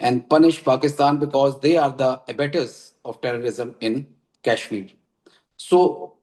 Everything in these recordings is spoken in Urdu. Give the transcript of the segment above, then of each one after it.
and punish Pakistan because they are the abettors of terrorism in Kashmir. So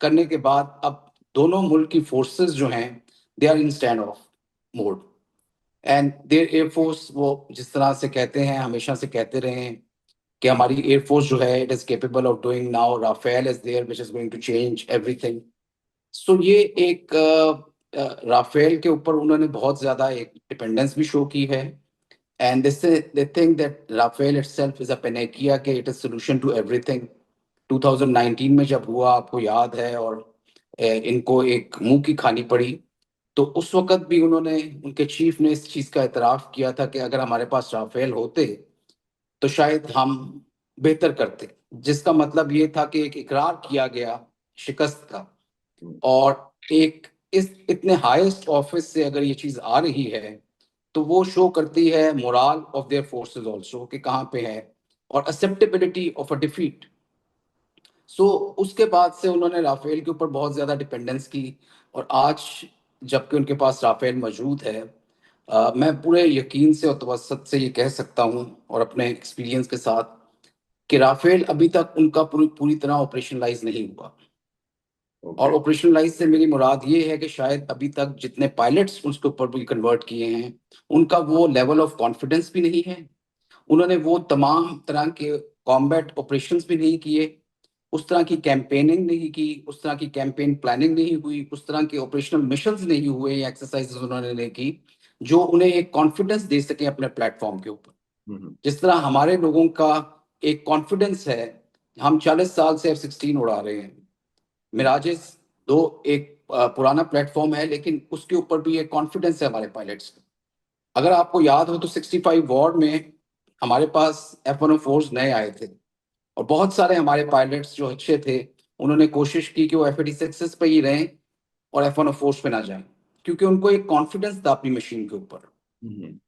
کرنے کے بعد اب دونوں ملک کی فورسز جو ہیں they are in standoff mode and their air force وہ جس طرح سے کہتے ہیں ہمیشہ سے کہتے رہے ہیں کہ ہماری ایئر فورس جو ہے it is capable of doing now Rafale is there which is going to change everything. So یہ ایک رافیل کے اوپر انہوں نے بہت زیادہ ایک ڈپینڈنس بھی شو کی ہے and they think that Rafael itself is a panacea کہ it is solution to everything. 2019 میں جب ہوا آپ کو یاد ہے اور ان کو ایک منہ کی کھانی پڑی تو اس وقت بھی انہوں نے ان کے چیف نے اس چیز کا اعتراف کیا تھا کہ اگر ہمارے پاس رافیل ہوتے تو شاید ہم بہتر کرتے, جس کا مطلب یہ تھا کہ ایک اقرار کیا گیا شکست کا, اور ایک اس اتنے ہائیسٹ آفس سے اگر یہ چیز آ رہی ہے تو وہ شو کرتی ہے morale of their forces also کہ کہاں پہ ہے, اور acceptability of a defeat. So اس کے بعد سے انہوں نے رافیل کے اوپر بہت زیادہ ڈپینڈنس کی, اور آج جب کہ ان کے پاس رافیل موجود ہے میں پورے یقین سے اور توسط سے یہ کہہ سکتا ہوں اور اپنے ایکسپیرینس کے ساتھ کہ رافیل ابھی تک ان کا پوری طرح آپریشنلائز نہیں ہوا. اور آپریشنلائز سے میری مراد یہ ہے کہ شاید ابھی تک جتنے پائلٹس اس کے اوپر بھی کنورٹ کیے ہیں ان کا وہ لیول آف کانفیڈنس بھی نہیں ہے, انہوں نے وہ تمام طرح کے کامبیٹ آپریشنز بھی نہیں کیے, اس طرح کی کیمپیننگ نہیں کی, اس طرح کی کیمپین پلاننگ نہیں ہوئی, اس طرح کے آپریشنل مشنز نہیں ہوئے یا ایکسرسائزز انہوں نے نہیں کی جو انہیں ایک کانفیڈنس دے سکیں اپنے پلیٹ فارم کے اوپر. جس طرح ہمارے لوگوں کا ایک کانفیڈنس ہے, ہم 40 سال سے F-16 اڑا رہے ہیں, میراجز دو ایک پرانا پلیٹ فارم ہے لیکن اس کے اوپر بھی ایک کانفیڈنس ہے ہمارے پائلٹس کا. اگر آپ کو یاد ہو تو 65 وار میں ہمارے پاس F-104 نئے آئے تھے اور بہت سارے ہمارے پائلٹس جو اچھے تھے انہوں نے کوشش کی کہ وہ F-86 پہ ہی رہیں اور F-104 پہ نہ جائیں کیونکہ ان کو ایک کانفیڈنس تھا اپنی مشین کے اوپر.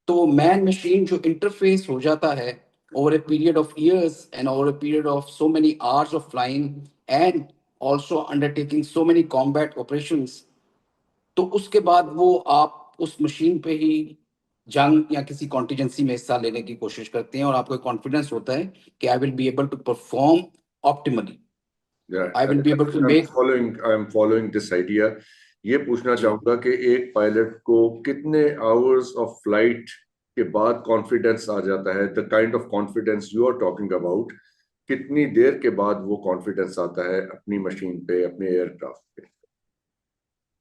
تو مین مشین جو انٹرفیس ہو جاتا ہے over a period of years and over a period of so many hours of flying and also undertaking so many combat operations, تو اس کے بعد وہ آپ اس مشین پہ ہی جنگ یا کسی کانٹیجنسی میں حصہ لینے کی کوشش کرتے ہیں اور آپ کو کانفیڈنس ہوتا ہے کہ I will be able to perform optimally. I will be able to make I'm following this idea. یہ پوچھنا چاہوں گا کہ ایک پائلٹ کو کتنے آورز آف فلائٹ کے بعد کانفیڈنس آ جاتا ہے, the kind of confidence you are talking about, کتنی دیر کے بعد وہ کانفیڈنس آتا ہے اپنی مشین پہ, اپنے ایئر کرافٹ پہ؟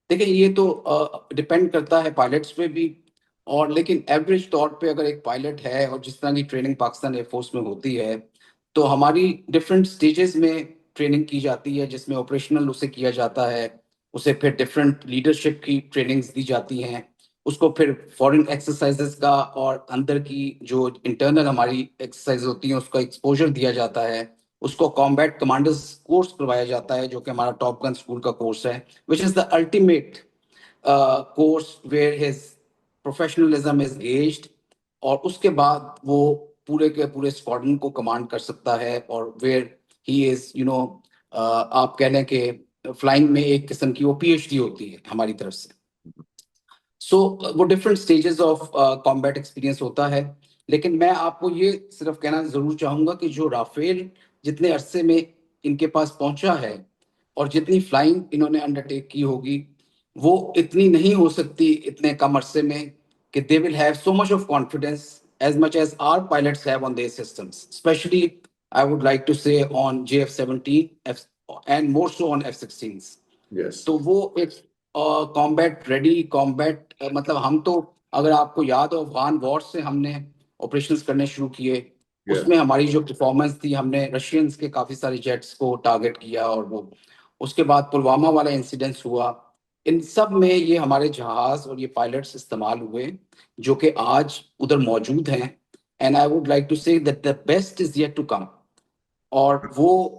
دیکھیں یہ تو ڈپینڈ کرتا ہے پائلٹس پہ بھی, اور لیکن ایوریج طور پہ اگر ایک پائلٹ ہے اور جس طرح کی ٹریننگ پاکستان ایئر فورس میں ہوتی ہے تو ہماری ڈفرینٹ سٹیجز میں ٹریننگ کی جاتی ہے جس میں آپریشنل اسے کیا جاتا ہے, اسے پھر ڈفرینٹ لیڈرشپ کی ٹریننگز دی جاتی ہیں, اس کو پھر فورن ایکسرسائزز کا اور اندر کی جو انٹرنل ہماری ایکسرسائز ہوتی ہیں اس کا ایکسپوجر دیا جاتا ہے, اس کو کامبیٹ کمانڈرز کورس کروایا جاتا ہے جو کہ ہمارا ٹاپ گن اسکول کا کورس ہے which is the ultimate course where his professionalism is gauged, اور اس کے بعد وہ پورے کے پورے اسکواڈرن کو کمانڈ کر سکتا ہے اور where he is آپ کہہ لیں کہ فلائنگ میں ایک قسم کی وہ PhD ہوتی ہے ہماری طرف سے. سو وہ different stages of combat experience ہوتا ہے, لیکن میں آپ کو یہ صرف کہنا ضرور چاہوں گا کہ جو رافیل جتنے عرصے میں ان کے پاس پہنچا ہے اور جتنی فلائنگ انہوں نے انڈرٹیک کی ہوگی وہ اتنی نہیں ہو سکتی اتنے کم عرصے میں کہ they will have so much of confidence as much as our pilots have on their systems, especially I would like to say on JF-17 and more so on F-16s. Yes. تو وہ ایک کامبیٹ ریڈی کامبیٹ, مطلب ہم تو اگر آپ کو یاد ہو افغان وار سے ہم نے آپریشنز کرنے شروع کیے, اس میں ہماری جو پرفارمنس تھی ہم نے رشینز کے کافی سارے جیٹس کو ٹارگٹ کیا, اور وہ اس کے بعد پلوامہ والا انسیڈنس ہوا, ان سب میں یہ ہمارے جہاز اور یہ پائلٹس استعمال ہوئے جو کہ آج ادھر موجود ہیں. And I would like to say that the best is yet to come. اور وہ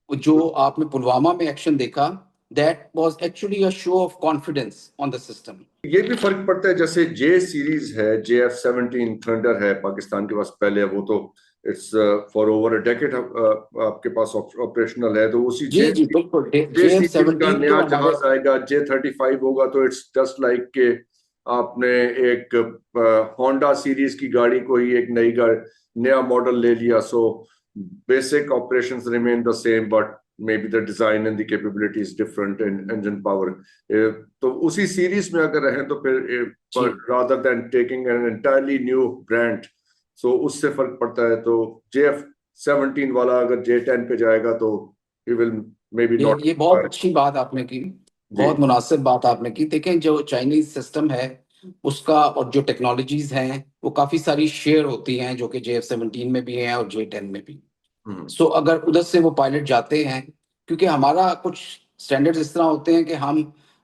جو آپ نے پلوامہ میں ایکشن دیکھا that was actually a show of confidence on the system. یہ بھی فرق پڑتا ہے, جیسے جے سیریز ہے, JF-17 تھنڈر ہے پاکستان کے پاس پہلے, وہ تو it's for over a decade آپ کے پاس آپریشنل ہے, تو اسی جی جی بالکل JF-17 کا نیا جہاز آئے گا, J-35 ہوگا, تو اٹس جسٹ لائک کہ آپ نے ایک ہونڈا سیریز کی گاڑی کو ہی ایک نیا ماڈل لے لیا. So basic operations remain the same, but maybe the design and the capability is different in engine power. تو اسی سیریز میں اگر رہیں تو پھر rather than taking an entirely new brand, so اس سے فرق پڑتا ہے. تو JF-17 والا اگر J10 پہ جائے گا تو he will maybe not. یہ بہت اچھی بات آپ نے کی, بہت مناسب بات آپ نے کی. دیکھیں جو چائنیز سسٹم ہے اس کا اور جو ٹیکنالوجیز ہیں وہ کافی ساری شیئر ہوتی ہیں جو کہ JF-17 میں بھی ہیں اور J10 میں بھی. سو اگر ادھر سے وہ پائلٹ جاتے ہیں, کیونکہ ہمارا کچھ سٹینڈرڈز اس طرح ہوتے ہیں کہ ہم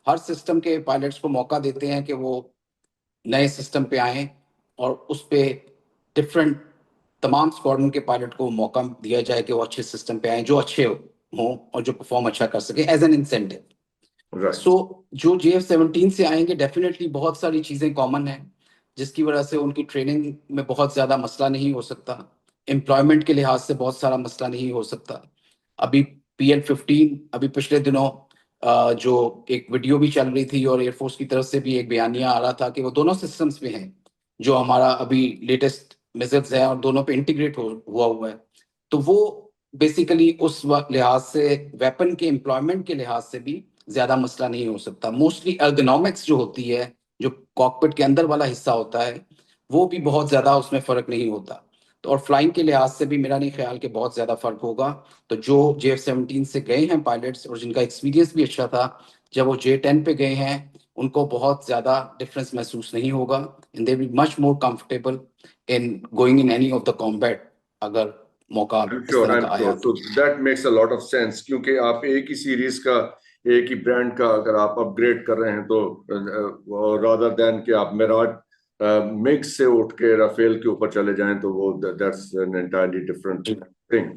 ہر سسٹم کے پائلٹس کو موقع دیتے ہیں کہ وہ نئے سسٹم پہ آئیں اور اس پہ ڈفرینٹ تمام اسکواڈرن کے پائلٹ کو موقع دیا جائے کہ وہ اچھے سسٹم پہ آئیں جو اچھے ہوں اور جو پرفارم اچھا کر سکیں ایز این انسینٹیو. سو جو JF-17 سے آئیں گے ڈیفینیٹلی بہت ساری چیزیں کامن ہیں جس کی وجہ سے ان کی ٹریننگ میں بہت زیادہ مسئلہ نہیں ہو سکتا, امپلائمنٹ کے لحاظ سے بہت سارا مسئلہ نہیں ہو سکتا. ابھی PL-15 ابھی پچھلے دنوں جو ایک ویڈیو بھی چل رہی تھی اور ایئر فورس کی طرف سے بھی ایک بیانیہ آ رہا تھا کہ وہ دونوں سسٹمز پہ ہیں جو ہمارا ابھی لیٹسٹ میزلز ہے اور دونوں پہ انٹیگریٹ ہوا ہے. تو وہ بیسیکلی اس لحاظ سے ویپن کے امپلائمنٹ کے لحاظ سے بھی زیادہ مسئلہ نہیں ہو سکتا. موسٹلی ارگونامکس جو ہوتی ہے, جو کاکپٹ کے اندر والا حصہ ہوتا ہے, وہ بھی بہت زیادہ اس میں فرق نہیں ہوتا. تو اور فلائنگ کے لحاظ سے بھی میرا نہیں خیال کہ بہت زیادہ فرق ہوگا. تو جو JF-17 سے گئے ہیں پائلٹس اور جن کا ایکسپیرینس بھی اچھا تھا, جب وہ J10 پہ گئے ہیں ان کو بہت زیادہ ڈفرینس محسوس نہیں ہوگا. and they will be much more comfortable in going in any of the combat اگر موقع اس طرح کا آیا. So that makes a lot of sense کیونکہ آپ ایک ہی سیریز کا ایک ہی برانڈ کا اگر آپ اپ گریڈ کر رہے ہیں تو rather than کہ آپ میراج مکس سے اٹھ کے رافیل کے اوپر چلے جائیں تو وہ that's an entirely different thing.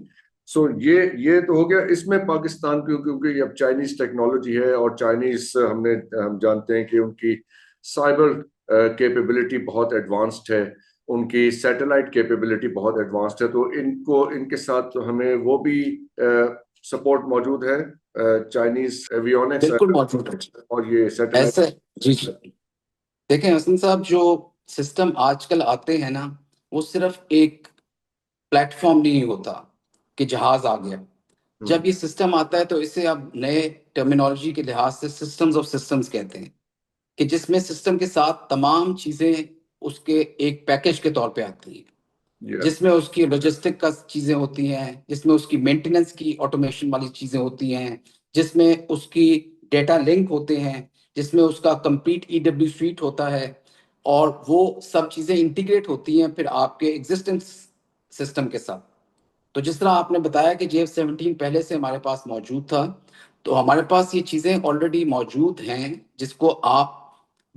سو یہ تو ہو گیا. اس میں پاکستان کیونکہ اب چائنیز ٹیکنالوجی ہے اور چائنیز ہم جانتے ہیں کہ ان کی سائبر کیپیبلٹی بہت ایڈوانسڈ ہے, ان کی سیٹلائٹ کیپیبلٹی بہت ایڈوانسڈ ہے. تو ان کے ساتھ ہمیں وہ بھی سپورٹ موجود ہے چائنیز ایویونکس بالکل موجود ہے. اور یہ سیٹلائٹ. جی دیکھیں حسن صاحب, جو سسٹم آج کل آتے ہیں نا وہ صرف ایک پلیٹ فارم نہیں ہوتا کہ جہاز آ گیا. جب یہ سسٹم آتا ہے تو اسے اب نئے ٹرمینالوجی کے لحاظ سے سسٹمز آف سسٹمز کہتے ہیں, کہ جس میں سسٹم کے ساتھ تمام چیزیں اس کے ایک پیکج کے طور پہ آتی ہیں, جس میں اس کی لاجسٹک کا چیزیں ہوتی ہیں, جس میں اس کی مینٹیننس کی آٹومیشن والی چیزیں ہوتی ہیں, جس میں اس کی ڈیٹا لنک ہوتے ہیں, جس میں اس کا کمپلیٹ EW سویٹ ہوتا ہے, اور وہ سب چیزیں انٹیگریٹ ہوتی ہیں پھر آپ کے ایگزسٹنس سسٹم کے ساتھ. تو جس طرح آپ نے بتایا کہ JF-17 پہلے سے ہمارے پاس موجود تھا, تو ہمارے پاس یہ چیزیں آلریڈی موجود ہیں جس کو آپ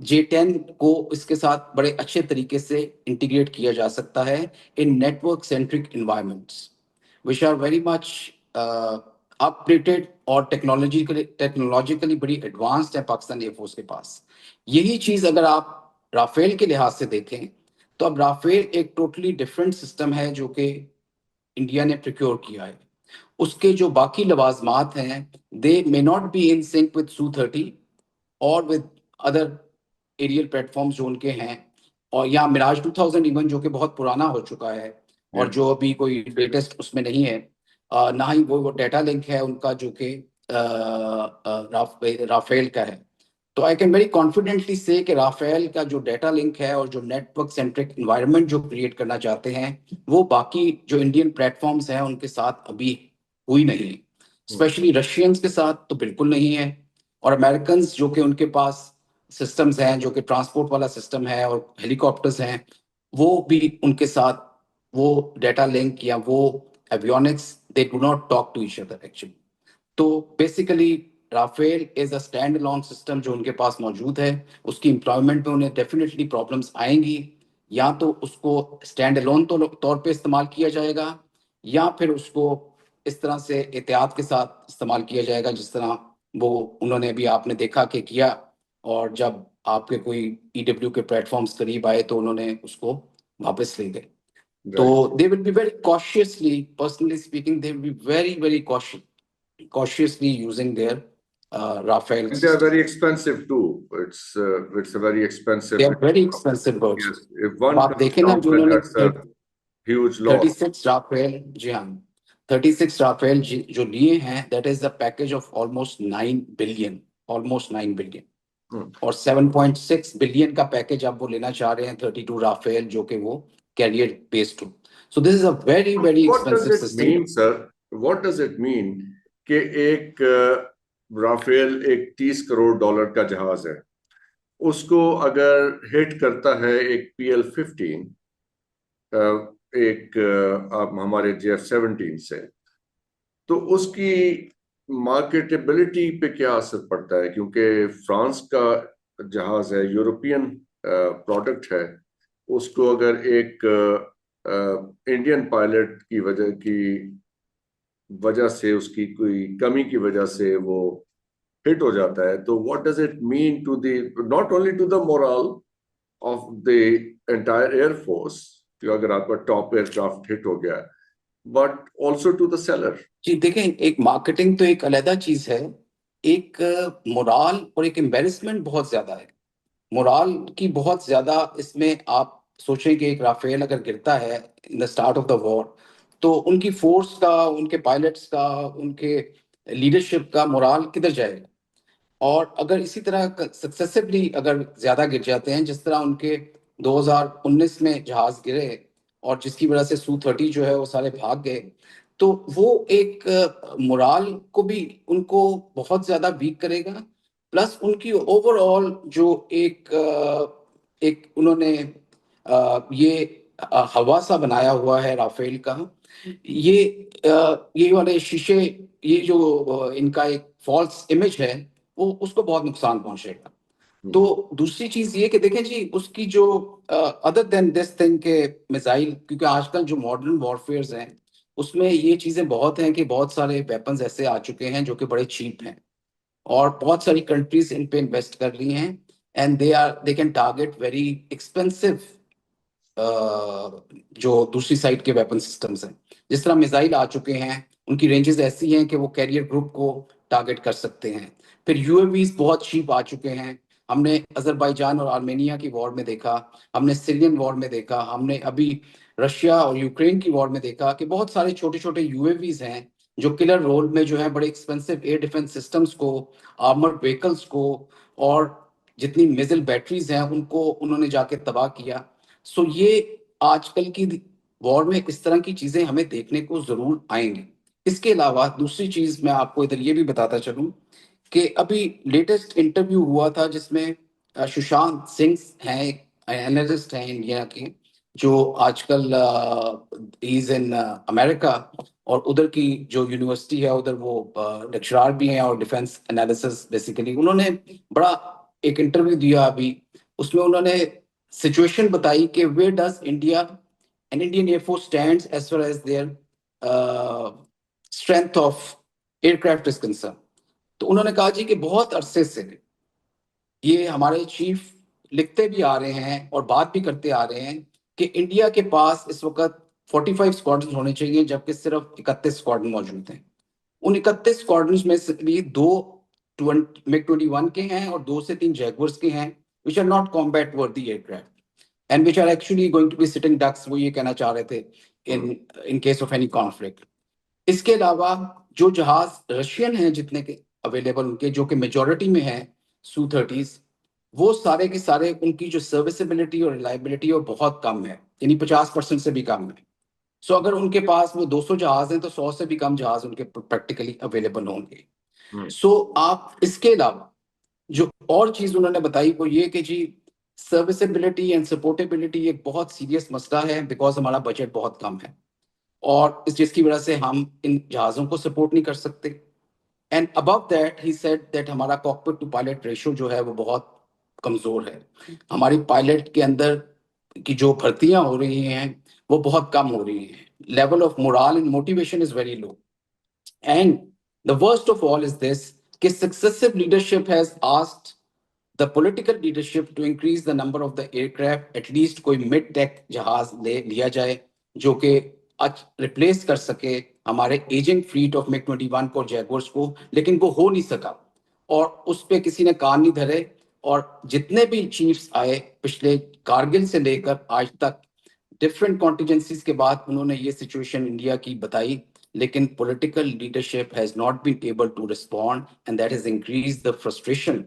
J10 کو اس کے ساتھ بڑے اچھے طریقے سے انٹیگریٹ کیا جا سکتا ہے in network centric environments which are very much updated اور ٹیکنالوجیکلی بڑی ایڈوانسڈ ہے پاکستان ایئر فورس کے پاس. یہی چیز اگر آپ رافیل کے لحاظ سے دیکھیں تو اب رافیل ایک ٹوٹلی ڈفرینٹ سسٹم ہے جو کہ انڈیا نے پریکیور کیا ہے. اس کے جو باقی لوازمات ہیں they may not be in sync with Su-30 اور with other aerial platforms جو ان کے ہیں, اور یا میراج 2000 ایون جو کہ بہت پرانا ہو چکا ہے اور جو ابھی کوئی لیٹسٹ اس میں نہیں ہے, نہ ہی وہ ڈیٹا لنک ہے ان کا جو کہ رافیل کا ہے. تو آئی کین ویری کانفیڈنٹلی سے کہ رافیل کا جو ڈیٹا لنک ہے اور جو نیٹ ورک سینٹرک انوائرمنٹ جو کریٹ کرنا چاہتے ہیں وہ باقی جو انڈین پلیٹ فارمز ہیں ان کے ساتھ ابھی ہوئی نہیں, اسپیشلی رشینز کے ساتھ تو بالکل نہیں ہے, اور امریکنز جو کہ ان کے پاس سسٹمز ہیں جو کہ ٹرانسپورٹ والا سسٹم ہے اور ہیلی کاپٹرز ہیں, وہ بھی ان کے ساتھ وہ ڈیٹا لنک یا وہ avionics they do not talk to each other actually. تو basically Rafale is a standalone system جو ان کے پاس موجود ہے. اس کی امپلائمنٹ میں انہیں ڈیفینیٹلی پرابلمس آئیں گی, یا تو اس کو اسٹینڈ الون طور پہ استعمال کیا جائے گا یا پھر اس کو اس طرح سے احتیاط کے ساتھ استعمال کیا جائے گا جس طرح وہ انہوں نے بھی آپ نے دیکھا کہ کیا, اور جب آپ کے کوئی EW کے پلیٹ فارمز قریب آئے تو انہوں نے اس کو واپس لے گئے. تو they will be very cautiously, personally speaking, they will be very, very cautiously using their Rafale. They are very expensive too. It's a very expensive. They are very expensive birds. Yes. If one آپ دیکھیں نا جو انہوں نے that's a huge loss. 36 Rafale, جی ہاں, 36 رافیل جو لیے ہیں, that is a package of almost 9 billion, almost 9 billion. اور 7.6 بلین کا پیکج آپ وہ لینا چاہ رہے ہیں 32 رافیل جو کہ وہ کیریئر بیسڈ ہو. So this is a very very What does expensive it system. mean, sir? What does it mean کہ ایک رافیل ایک $30 کا جہاز ہے, اس کو اگر ہٹ کرتا ہے ایک PL-15 ایک ہمارے JF-17 سے, تو اس کی مارکیٹیبلٹی پہ کیا اثر پڑتا ہے؟ کیونکہ فرانس کا جہاز ہے, یورپین پروڈکٹ ہے, اس کو اگر ایک انڈین پائلٹ کی وجہ سے, اس کی کوئی کمی کی وجہ سے وہ ہٹ ہو جاتا ہے, تو what does it mean to the not only to the morale of the entire air force, کہ اگر آپ کا ٹاپ ایئر کرافٹ ہٹ ہو گیا, but also to the seller. جی دیکھیں, ایک مارکیٹنگ تو ایک علیحدہ چیز ہے, ایک مورال اور ایک امبیرسمنٹ بہت زیادہ ہے. مورال کی بہت زیادہ اس میں آپ سوچیں کہ ایک رافیل اگر گرتا ہے ان دا سٹارٹ آف دا وار, تو ان کی فورس کا, ان کے پائلٹس کا, ان کے لیڈرشپ کا مورال کدھر جائے گا. اور اگر اسی طرح سکسیسively اگر زیادہ گر جاتے ہیں, جس طرح ان کے 2019 میں جہاز گرے اور جس کی وجہ سے Su-30 جو ہے وہ سارے بھاگ گئے, تو وہ ایک مورال کو بھی ان کو بہت زیادہ ویک کرے گا. پلس ان کی اوور آل جو ایک انہوں نے یہ حواسہ بنایا ہوا ہے رافیل کا, یہ والے شیشے, یہ جو ان کا ایک فالس امیج ہے, وہ اس کو بہت نقصان پہنچے گا. تو دوسری چیز یہ کہ دیکھیں جی, اس کی جو ادر دین دس تھنگ کے میزائل, کیونکہ آج کل جو ماڈرن وارفیئرز ہیں اس میں یہ چیزیں بہت ہیں کہ بہت سارے ویپنز ایسے آ چکے ہیں جو کہ بڑے چیپ ہیں, اور بہت ساری کنٹریز ان پہ انویسٹ کر رہی ہیں, and they can target very expensive جو دوسری سائڈ کے ویپن سسٹمز ہیں. جس طرح میزائل آ چکے ہیں, ان کی رینجز ایسی ہیں کہ وہ کیریئر گروپ کو ٹارگیٹ کر سکتے ہیں. پھر یو اے ویز بہت چیپ آ چکے ہیں. ہم نے اذربائیجان اور آرمینیا کی وار میں دیکھا, ہم نے سیرین وار میں دیکھا, ہم نے ابھی رشیا اور یوکرین کی وار میں دیکھا کہ بہت سارے چھوٹے چھوٹے یو اے ویز ہیں جو کلر رول میں جو ہے بڑے ایکسپینسو ایئر ڈیفنس سسٹمز کو, آرمرڈ وہیکلز کو, اور جتنی میزل بیٹریز ہیں ان کو انہوں نے جا کے تباہ کیا. سو یہ آج کل کی وار میں اس طرح کی چیزیں ہمیں دیکھنے کو ضرور آئیں گی. اس کے علاوہ دوسری چیز میں آپ کو ادھر یہ بھی بتاتا چلوں کہ ابھی لیٹسٹ انٹرویو ہوا تھا جس میں سشانت سنگھ ہیں, اینالسٹ ہیں انڈیا کے, جو آج کل از ان امریکہ, اور ادھر کی جو یونیورسٹی ہے ادھر وہ لیکچرار بھی ہیں اور ڈیفینس انالیسس بیسیکلی. انہوں نے بڑا ایک انٹرویو دیا ابھی, اس میں انہوں نے سچویشن بتائی کہ where does India and Indian air force stands as far as their strength of aircraft is concern. تو انہوں نے کہا جی کہ بہت عرصے سے یہ ہمارے چیف لکھتے بھی آ رہے ہیں اور بات بھی کرتے آ رہے ہیں کہ انڈیا کے پاس اس وقت 45 اسکواڈرن ہونے چاہیے, جبکہ صرف 31 اسکواڈرن موجود ہیں. ان 31 اسکواڈرنز میں سے بھی 2 MiG-21 کے ہیں اور 2 سے 3 جیگورز کے ہیں, which are not combat worthy aircraft and which are actually going to be sitting ducks, وہ یہ کہنا چاہ رہے تھے in case of any conflict. اس کے علاوہ جو جہاز رشین ہیں جتنے کے اویلیبل ان کے, جو کہ میجورٹی میں ہیں Su-30s, وہ سارے کے سارے ان کی جو سروسیبلٹی اور ریلائبلٹی وہ بہت کم ہے, یعنی 50% سے بھی کم ہے. سو اگر ان کے پاس وہ 200 جہاز ہیں تو 100 سے بھی کم جہاز ان کے پریکٹیکلی اویلیبل ہوں گے. سو آپ اس کے علاوہ جو اور چیز انہوں نے بتائی وہ یہ کہ جی سروسیبلٹی اینڈ سپورٹیبلٹی ایک بہت سیریس مسئلہ ہے, بیکاز ہمارا بجٹ بہت کم ہے, اور اس جس کی وجہ سے ہم ان جہازوں کو سپورٹ نہیں کر سکتے. And above that he said that ہمارا کاکپٹ ٹو پائلٹ ریشو جو ہے وہ بہت کمزور ہے. ہماری پائلٹ کے اندر کی جو بھرتیاں ہو رہی ہیں وہ بہت کم ہو رہی ہیں. Level of morale and motivation is very low. And the worst of all is this کہ successive leadership has asked the political leadership to increase the number of the aircraft, at least کوئی mid tech جہاز لیا جائے جو کہ ریپلیس کر سکے ہمارے ایجنگ فلیٹ آف MiG-21 کو, جیگورز کو, لیکن وہ ہو نہیں سکا اور اس پہ کسی نے کان نہیں دھرے. اور جتنے بھی چیفز آئے پچھلے کارگل سے لے کر آج تک ڈفرینٹ کانٹیجنسیز کے بعد انہوں نے یہ سچویشن انڈیا کی بتائی, لیکن political leadership has not been able to respond and that has increase the frustration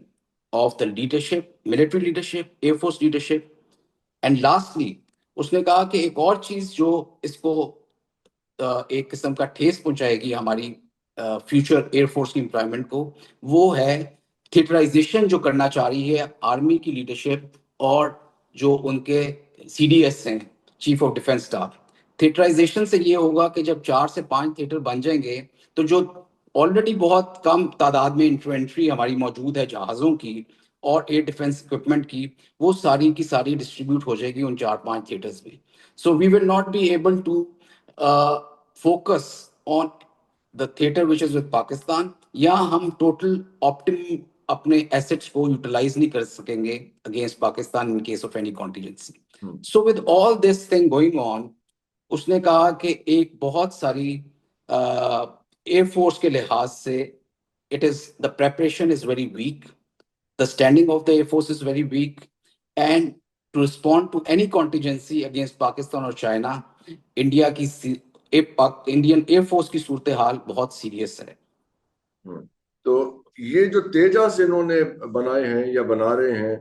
of the leadership, military leadership, air force leadership. And lastly اس نے کہا کہ ایک اور چیز جو اس کو ایک قسم کا ٹھیس پہنچائے گی ہماری فیوچر ایئر فورس کی امپلائمنٹ کو, وہ ہے تھیٹرائزیشن جو کرنا چاہ رہی ہے آرمی کی لیڈرشپ اور جو ان کے سی ڈی ایس ہیں, چیف آف ڈیفینس اسٹاف. تھیٹرائزیشن سے یہ ہوگا کہ جب 4 سے 5 تھیٹر بن جائیں گے تو جو آلریڈی بہت کم تعداد میں انفینٹری ہماری موجود ہے جہازوں کی اور ایئر ڈیفینس اکوپمنٹ کی, وہ ساری کی ساری ڈسٹریبیوٹ ہو جائے گی ان 4-5 تھیٹرز میں. So we will not be able to focus on the theatre which is with Pakistan, یا ہم ٹوٹل آپٹیم اپنے ایسٹس کو یوٹیلائز نہیں کر سکیں گے against Pakistan in case of any contingency. So with all this thing going on, اس نے کہا کہ ایک بہت ساری ایئر فورس کے لحاظ سے it is the preparation is very weak, the standing of the Air Force is very weak, and to respond to any contingency against Pakistan or China, India کی انڈین ایئر فورس کی صورتحال بہت سیریس ہے. تو یہ جو تیجاس انہوں نے بنائے ہیں یا بنا رہے ہیں,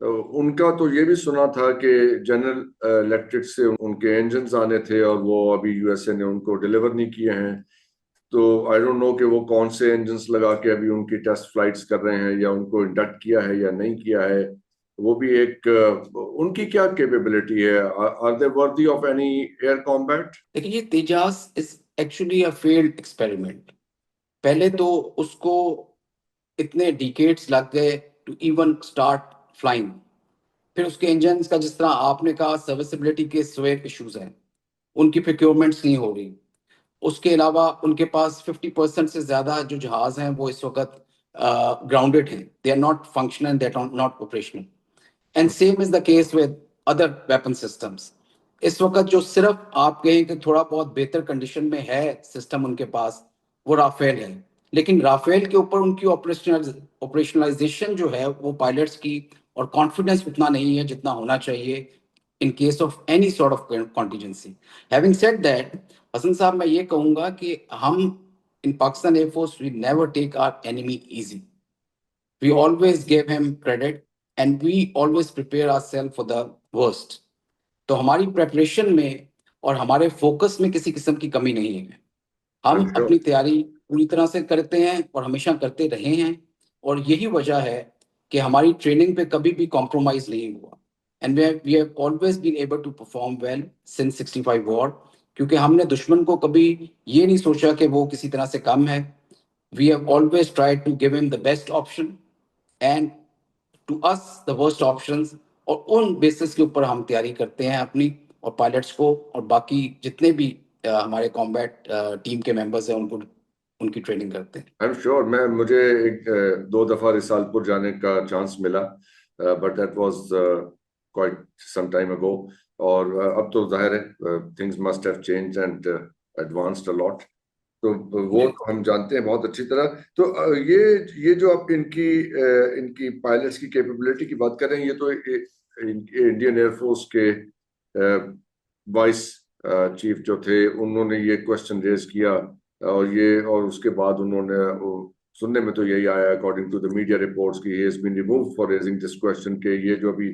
ان کا تو یہ بھی سنا تھا کہ جنرل الیکٹرک سے ان کے انجنز آنے تھے اور وہ ابھی یو ایس اے نے ان کو ڈیلیور نہیں کیے ہیں. تو آئی ڈونٹ نو کہ وہ کون سے انجنز لگا کے ابھی ان کی ٹیسٹ فلائٹس کر رہے ہیں یا ان کو انڈکٹ کیا ہے یا نہیں کیا ہے. وہ بھی ایک ان کی کیا کیپیبلٹی ہے, are they worthy of any air combat? دیکھیے یہ Tejas is actually a field experiment. پہلے تو اس کو اتنے ڈیکیڈز لگ گئے ٹو ایون اسٹارٹ فلائنگ. پھر اس کے انجنز کا جس طرح آپ نے کہا سروسبلٹی کے سویئر ایشوز ہیں, ان کی پروکیورمنٹس نہیں ہو رہی. اس کے علاوہ ان کے پاس 50% سے زیادہ جو جہاز ہیں وہ اس وقت گراؤنڈڈ ہیں, they are not functional, they are not operational. And same is the case with other weapon systems. اس وقت جو صرف آپ کہیں کہ تھوڑا بہت بہتر کنڈیشن میں ہے سسٹم ان کے پاس, وہ رافیل ہے. لیکن رافیل کے اوپر ان کی آپریشنلائزیشن جو ہے وہ پائلٹس کی اور کانفیڈنس اتنا نہیں ہے جتنا ہونا چاہیے in case of any sort of contingency. Having said that, حسن صاحب میں یہ کہوں گا کہ ہم in Pakistan Air Force we never take our enemy easy. We always give him credit and we always prepare ourselves for the worst. تو ہماری پریپریشن میں اور ہمارے فوکس میں کسی قسم کی کمی نہیں ہے. ہم اپنی تیاری پوری طرح سے کرتے ہیں اور ہمیشہ کرتے رہے ہیں, اور یہی وجہ ہے کہ ہماری ٹریننگ پہ کبھی بھی کمپرومائز نہیں ہوا. And we have always been able to perform well since 65 war, کیونکہ ہم نے دشمن کو کبھی یہ نہیں سوچا کہ وہ کسی طرح سے کم ہے. We have always tried to give him the best option and to us the worst options, اور ان بیسس کے اوپر ہم تیاری کرتے ہیں اپنی اور پائلٹس کو اور باقی جتنے بھی ہمارے کامبیٹ ٹیم کے ممبرز ہیں ان کو ان کی ٹریننگ کرتے ہیں. I'm sure مجھے 2 دفعہ رسالپور جانے کا چانس ملا, but that was quite some time ago. اور اب تو ظاہر ہے things must have changed and advanced a lot. تو وہ ہم جانتے ہیں بہت اچھی طرح. تو یہ جو آپ ان کی پائلٹس کی کیپیبلٹی کی بات کر رہے ہیں, یہ تو انڈین ایئر فورس کے وائس چیف جو تھے انہوں نے یہ کوشچن ریز کیا, اور اس کے بعد انہوں نے سننے میں تو یہی آیا according to the media reports کہ he has been removed for raising this question, کہ یہ جو ابھی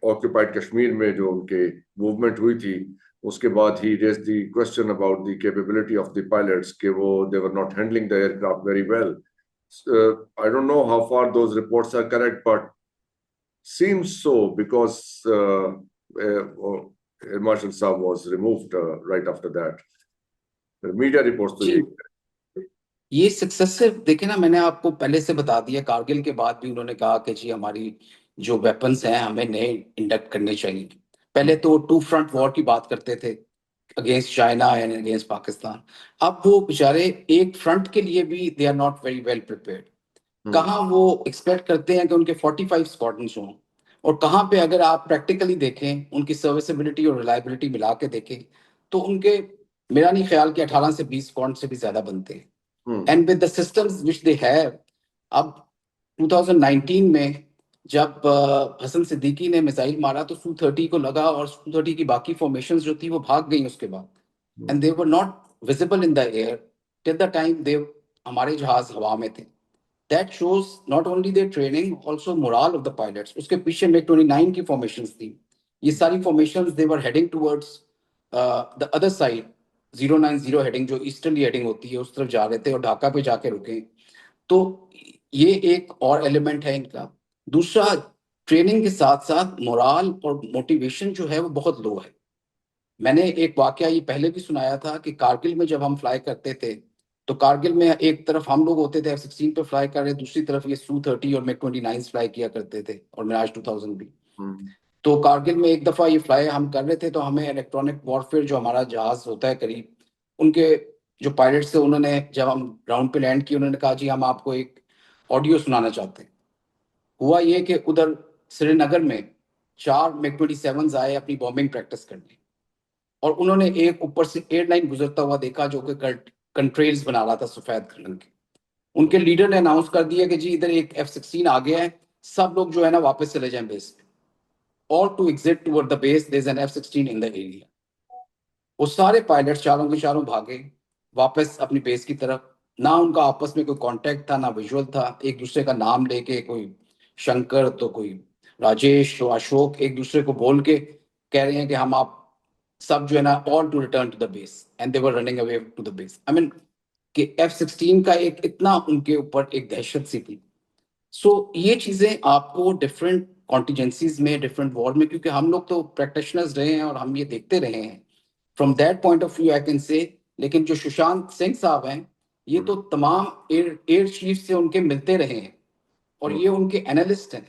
آکوپائڈ کشمیر میں جو ان کے موومنٹ ہوئی تھی اس کے بعد he raised the question about the capability of the pilots کہ وہ they were not handling the aircraft very well. I don't know how far those reports are correct, but seems so because Air Marshal Saab was removed right after that. Media reports تو یہ سکسیسو دیکھیں نا, میں نے آپ کو پہلے سے بتا دیا, کارگل کے بعد بھی انہوں نے کہا کہ جی ہماری جو ویپنس ہیں ہمیں نئے انڈکٹ کرنے چاہیے. پہلے تو 2 فرنٹ وار کی بات کرتے تھے against China and against Pakistan. اب وہ بیچارے ایک فرنٹ کے لیے بھی they are not very well prepared. کہاں وہ ایکسپیکٹ کرتے ہیں کہ ان کے 45 اسکواڈرنس ہوں, اور کہاں پہ اگر آپ پریکٹیکلی دیکھیں ان کی سروسبلٹی اور ریلائبلٹی ملا کے دیکھیں تو ان کے میرا نہیں خیال کہ 18 سے 20 اسکواڈرن سے بھی زیادہ بنتے ہیں. And with the systems which they have. اب 2019 میں جب حسن صدیقی نے میزائل مارا تو Su-30 کو لگا, اور Su-30 کی باقی فارمیشنز جو تھی وہ بھاگ گئیں اس کے بعد. and they were not visible in the air till the time they ہمارے جہاز ہوا میں تھے. That shows not only their training, also morale of the pilots. اس کے پیچھے میں 29 کی formations تھی. یہ ساری formations they were heading towards the other side, 090 heading جو ایسٹرلی heading ہوتی ہے اس طرف جا رہے تھے اور ڈھاکہ پہ جا کے رکے. تو یہ ایک اور ایلیمنٹ ہے ان کا. دوسرا ٹریننگ کے ساتھ ساتھ مورال اور موٹیویشن جو ہے وہ بہت لو ہے. میں نے ایک واقعہ یہ پہلے بھی سنایا تھا کہ کارگل میں جب ہم فلائی کرتے تھے تو کارگل میں ایک طرف ہم لوگ ہوتے تھے F-16 پہ فلائی کر رہے, دوسری طرف یہ Su-30 اور MiG-29 فلائی کیا کرتے تھے اور میراج 2000 بھی. تو کارگل میں ایک دفعہ یہ فلائی ہم کر رہے تھے تو ہمیں الیکٹرانک وارفیئر جو ہمارا جہاز ہوتا ہے قریب, ان کے جو پائلٹس تھے انہوں نے جب ہم گراؤنڈ پہ لینڈ کی انہوں نے کہا جی ہم آپ کو ایک آڈیو سنانا چاہتے ہیں. ہوا یہ کہ ادھر سری نگر میں 4 MiG-27 آئے اپنی بامبنگ پریکٹس کرنے, اور انہوں نے ایک اوپر سے ایئر لائن گزرتا ہوا دیکھا جو کہ کنٹریلز بنا رہا تھا سفید رنگ کے. ان کے لیڈر نے اناؤنس کر دیا کہ جی ادھر ایک F-16 آ گیا ہے, سب لوگ جو ہے نا واپس چلے جائیں بیس پہ. اور to exit toward the base there is an F-16 in the area. وہ سارے پائلٹ چاروں کے چاروں بھاگے واپس اپنی بیس کی طرف. نہ ان کا آپس میں کوئی کانٹیکٹ تھا نہ ویژول تھا. ایک دوسرے کا نام لے کے کوئی شنکر تو کوئی راجیش تو اشوک ایک دوسرے کو بول کے کہہ رہے ہیں کہ ہم آپ سب جو ہے نا all to return to the base, and they were running away to the base. I mean کہ F-16 کا ایک اتنا ان کے اوپر ایک دہشت سی تھی. سو یہ چیزیں آپ کو ڈفرینٹ کانٹیجنسیز میں ڈفرینٹ وار میں, کیونکہ ہم لوگ تو پریکٹیشنرز رہے ہیں اور ہم یہ دیکھتے رہے ہیں from that point of view I can say. لیکن جو ششانت سنگھ صاحب ہیں یہ تو تمام ایئر چیف سے ان کے ملتے رہے ہیں اور یہ ان کے انالسٹ ہیں.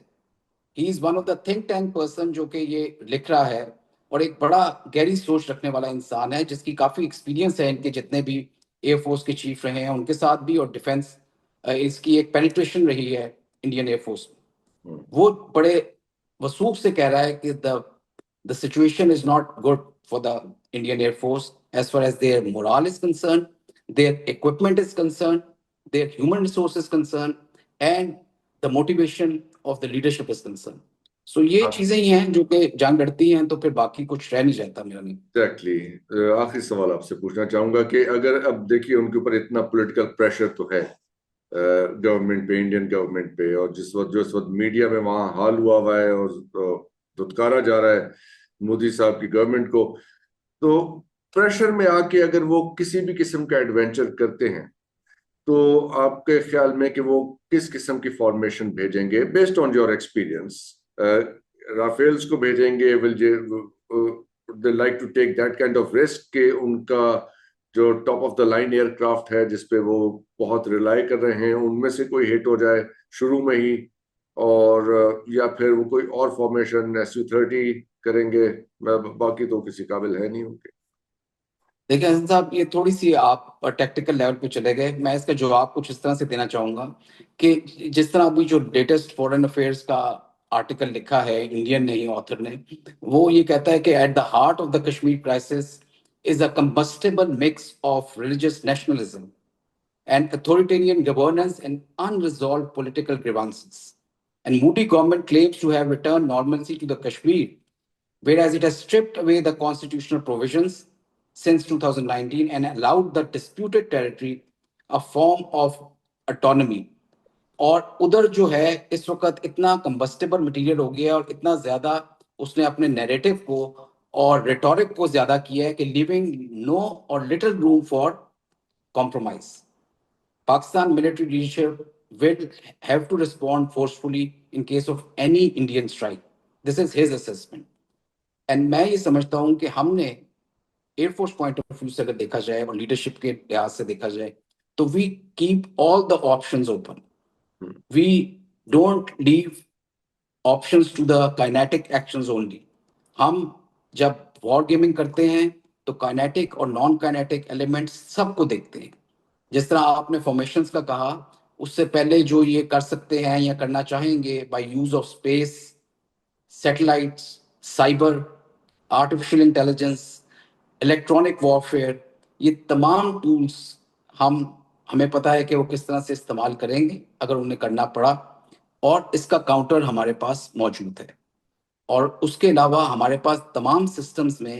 He is one of the think tank person جو کہ یہ لکھ رہا ہے, اور ایک بڑا گہری سوچ رکھنے والا انسان ہے جس کی کافی ایکسپیرینس ہے ان کے جتنے بھی ایئر فورس کے چیف رہے ہیں ان کے ساتھ بھی, اور ڈیفینس اس کی ایک پینیٹریشن رہی ہے انڈین ایئر فورس میں. وہ بڑے وثوق سے کہہ رہا ہے کہ the situation is not good for the Indian Air Force as far as their morale is concerned, their equipment is concerned, their human resource is concerned, and the motivation of the leadership is concerned. سو یہ چیزیں ہی ہیں جو کہ جنگ لڑتی ہیں تو پھر باقی کچھ رہ نہیں جاتا میرا. نہیں ایگزیکٹلی. آخری سوال آپ سے پوچھنا چاہوں گا کہ اگر اب دیکھیے ان کے اوپر اتنا پولیٹیکل پریشر تو ہے گورنمنٹ پہ, انڈین گورنمنٹ پہ, اور جس وقت میڈیا میں وہاں حال ہوا ہے اور دھتکارا جا رہا ہے مودی صاحب کی گورنمنٹ کو, تو پریشر میں آ کے اگر وہ کسی بھی قسم کا ایڈونچر کرتے ہیں تو آپ کے خیال میں کہ وہ کس قسم کی فارمیشن بھیجیں گے based on your experience? Rafales کو بھیجیں گے, will they like to take that kind of risk کہ ان کا جو top of the line aircraft ہے جس پہ وہ بہت ریلائی کر رہے ہیں ان میں سے کوئی ہٹ ہو جائے شروع میں ہی, اور یا پھر وہ کوئی اور فارمیشن Su-30 کریں گے, باقی تو کسی قابل ہے نہیں ان کے. دیکھیں حسن صاحب یہ تھوڑی سی آپ ٹیکٹیکل لیول پہ چلے گئے. میں اس کا جواب کچھ اس طرح سے دینا چاہوں گا کہ جس طرح ابھی جو لیٹسٹ فورن افیئرس کا آرٹیکل لکھا ہے انڈین نے ہی آتھر نے, وہ یہ کہتا ہے کہ at the heart of the Kashmir crisis is a combustible mix of religious nationalism and authoritarian governance and unresolved political grievances. And Modi government claims to have returned normalcy to the Kashmir, whereas it has stripped away the constitutional provisions since 2019 and allowed the disputed territory a form of autonomy. اور ادھر جو ہے اس وقت اتنا کمبسٹیبل مٹیریل ہو گیا اور اتنا زیادہ اس نے اپنے نیریٹو کو اور ریٹورک کو زیادہ کیا ہے کہ لیونگ نو اور little room for compromise. Pakistan military leadership will have to respond forcefully in case of any Indian strike. This is his assessment. And میں یہ سمجھتا ہوں کہ ہم نے air force point of view سے اگر دیکھا جائے اور لیڈرشپ کے لحاظ سے دیکھا جائے تو we keep all the options open. We don't leave options to the kinetic actions only. ہم جب وار گیمنگ کرتے ہیں تو کائنیٹک اور نان کائنیٹک ایلیمنٹس سب کو دیکھتے ہیں. جس طرح آپ نے فارمیشنز کا کہا, اس سے پہلے جو یہ کر سکتے ہیں یا کرنا چاہیں گے by use of space, satellites, cyber, artificial intelligence, electronic warfare, یہ تمام ٹولس ہمیں پتہ ہے کہ وہ کس طرح سے استعمال کریں گے اگر انہیں کرنا پڑا, اور اس کا کاؤنٹر ہمارے پاس موجود ہے. اور اس کے علاوہ ہمارے پاس تمام سسٹمز میں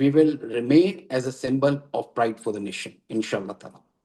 we will remain as a symbol of pride for the nation, inshallah ta'ala.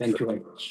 Thank you very much.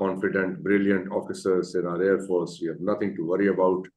confident, brilliant officers in our air force, we have nothing to worry about.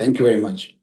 Thank you very much.